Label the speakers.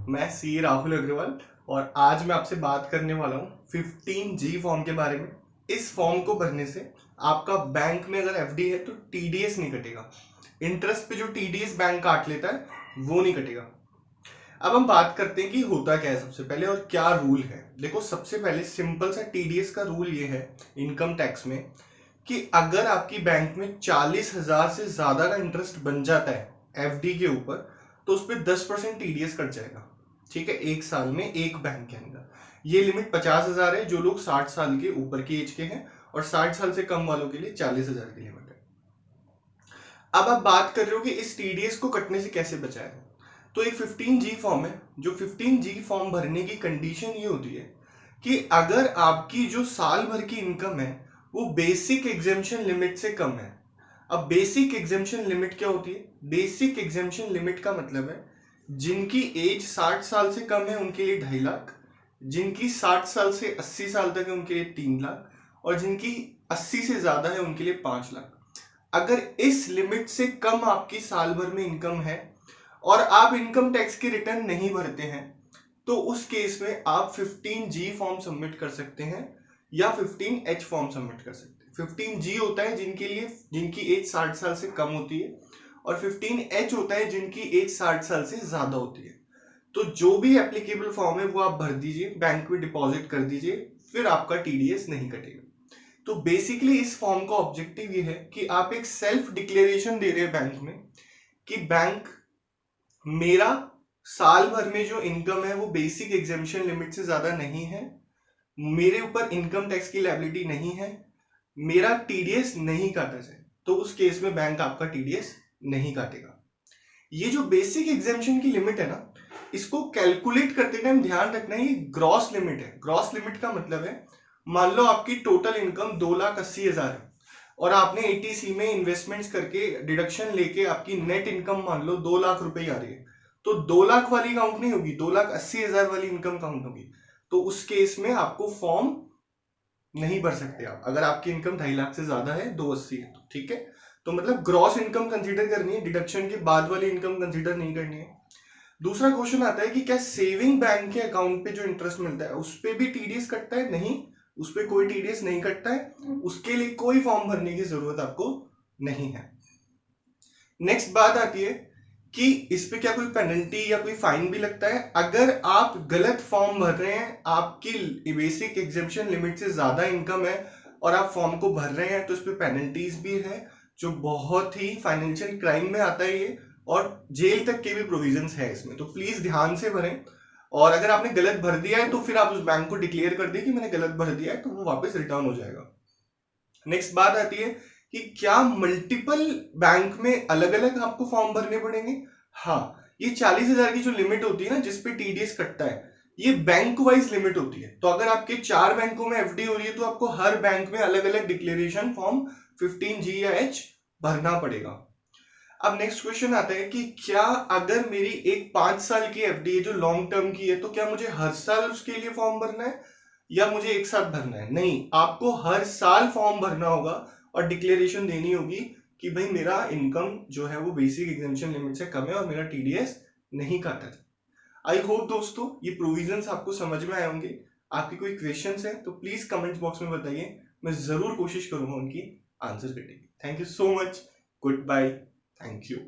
Speaker 1: मैं सी राहुल अग्रवाल और आज मैं आपसे बात करने वाला हूँ 15G फॉर्म के बारे में। इस फॉर्म को भरने से आपका बैंक में अगर एफडी है तो टीडीएस नहीं कटेगा। इंटरेस्ट पे जो टीडीएस बैंक काट लेता है वो नहीं कटेगा। अब हम बात करते हैं कि होता क्या है सबसे पहले और क्या रूल है। देखो, सबसे पहले सिंपल सा टीडीएस का रूल ये है इनकम टैक्स में कि अगर आपकी बैंक में 40,000 से ज्यादा का इंटरेस्ट बन जाता है एफडी के ऊपर तो उस पर 10% टीडीएस कट जाएगा। ठीक है, एक साल में एक बैंक के अंदर। ये लिमिट 50,000 है जो लोग 60 साल के ऊपर की एज के हैं, और 60 साल से कम वालों के लिए 40,000 की लिमिट है। अब आप बात कर रहे हो कि इस टीडीएस को कटने से कैसे बचाएं। तो एक 15G फॉर्म है। जो 15G फॉर्म भरने की कंडीशन ये होती है कि अगर आपकी जो साल भर की इनकम है वो बेसिक एग्जेम्पशन लिमिट से कम है। अब बेसिक एग्जेम्पशन लिमिट क्या होती है? बेसिक एग्जेम्पशन लिमिट का मतलब है जिनकी एज 60 साल से कम है उनके लिए 2.5 लाख, जिनकी 60 साल से 80 साल तक है उनके लिए 3 लाख, और जिनकी 80 से ज्यादा है उनके लिए 5 लाख। अगर इस लिमिट से कम आपकी साल भर में इनकम है और आप इनकम टैक्स की रिटर्न नहीं भरते हैं तो उस केस में आप 15G फॉर्म सबमिट कर सकते हैं या 15H फॉर्म सबमिट कर सकते हैं। 15G होता है जिनकी एज 60 साल से कम होती है, और 15H होता है जिनकी एज 60 साल से ज्यादा होती है। तो जो भी एप्लीकेबल फॉर्म है वो आप भर दीजिए, बैंक में डिपॉजिट कर दीजिए, फिर आपका टीडीएस नहीं कटेगा। तो बेसिकली इस फॉर्म का ऑब्जेक्टिव ये है कि आप एक सेल्फ डिक्लेरेशन दे रहे हैं बैंक में कि बैंक, मेरा साल भर में जो इनकम है वो बेसिक एग्जेम्पशन लिमिट से ज्यादा नहीं है, मेरे ऊपर इनकम टैक्स की लायबिलिटी नहीं है, मेरा टीडीएस नहीं काटा जाए, तो उस केस में बैंक आपका टीडीएस नहीं काटेगा। ये जो बेसिक एग्जेम्पशन की लिमिट है ना, इसको कैलकुलेट करते टाइम ध्यान रखना है ये ग्रॉस लिमिट है। ग्रॉस लिमिट का मतलब है, मान लो आपकी टोटल इनकम 2,80,000 है और आपने एटीसी में इन्वेस्टमेंट्स करके डिडक्शन लेके आपकी नेट इनकम मान लो 2 लाख रुपए आ रही है, तो 2 लाख वाली काउंट नहीं होगी, 2,80,000 वाली इनकम काउंट होगी। तो उस केस में आपको फॉर्म नहीं भर सकते आप अगर आपकी इनकम 2.5 लाख से ज्यादा है, 280 है तो। ठीक है, तो मतलब ग्रॉस इनकम कंसीडर करनी है, डिडक्शन के बाद वाली इनकम कंसीडर नहीं करनी है। दूसरा क्वेश्चन आता है कि क्या सेविंग बैंक के अकाउंट पे जो इंटरेस्ट मिलता है उस पे भी टीडीएस कटता है? नहीं, उस पे कोई टीडीएस नहीं कटता है, उसके लिए कोई फॉर्म भरने की जरूरत आपको नहीं है। नेक्स्ट बात आती है कि इस पे क्या कोई पेनल्टी या कोई फाइन भी लगता है अगर आप गलत फॉर्म भर रहे हैं, आपकी बेसिक एग्जेम्पशन लिमिट से ज्यादा इनकम है और आप फॉर्म को भर रहे हैं तो इस पे पेनल्टीज भी है जो बहुत ही फाइनेंशियल क्राइम में आता है ये, और जेल तक के भी प्रोविजंस है इसमें। तो प्लीज ध्यान से भरें, और अगर आपने गलत भर दिया है तो फिर आप उस बैंक को डिक्लेयर कर दें कि मैंने गलत भर दिया है, तो वो वापस रिटर्न हो जाएगा। नेक्स्ट बात आती है कि क्या मल्टीपल बैंक में अलग अलग आपको फॉर्म भरने पड़ेंगे? हाँ, ये 40,000 की जो लिमिट होती है ना जिसपे टीडीएस कटता है, ये बैंक वाइज लिमिट होती है। तो अगर आपके 4 बैंकों में एफडी हो रही है तो आपको हर बैंक में अलग अलग डिक्लेरेशन फॉर्म 15G या H भरना पड़ेगा। अब नेक्स्ट क्वेश्चन आता है कि क्या अगर मेरी एक 5 साल की एफडी है जो लॉन्ग टर्म की है तो क्या मुझे हर साल उसके लिए फॉर्म भरना है या मुझे एक साथ भरना है? नहीं, आपको हर साल फॉर्म भरना होगा और डिक्लेरेशन देनी होगी कि भाई मेरा इनकम जो है वो बेसिक एग्जेम्पशन लिमिट से कम है और मेरा टीडीएस नहीं काटा था। आई होप दोस्तों ये प्रोविजंस आपको समझ में आए होंगे। आपके कोई क्वेश्चंस हैं तो प्लीज कमेंट बॉक्स में बताइए, मैं जरूर कोशिश करूंगा उनकी आंसर करने की। Thank you so much, good bye, thank you.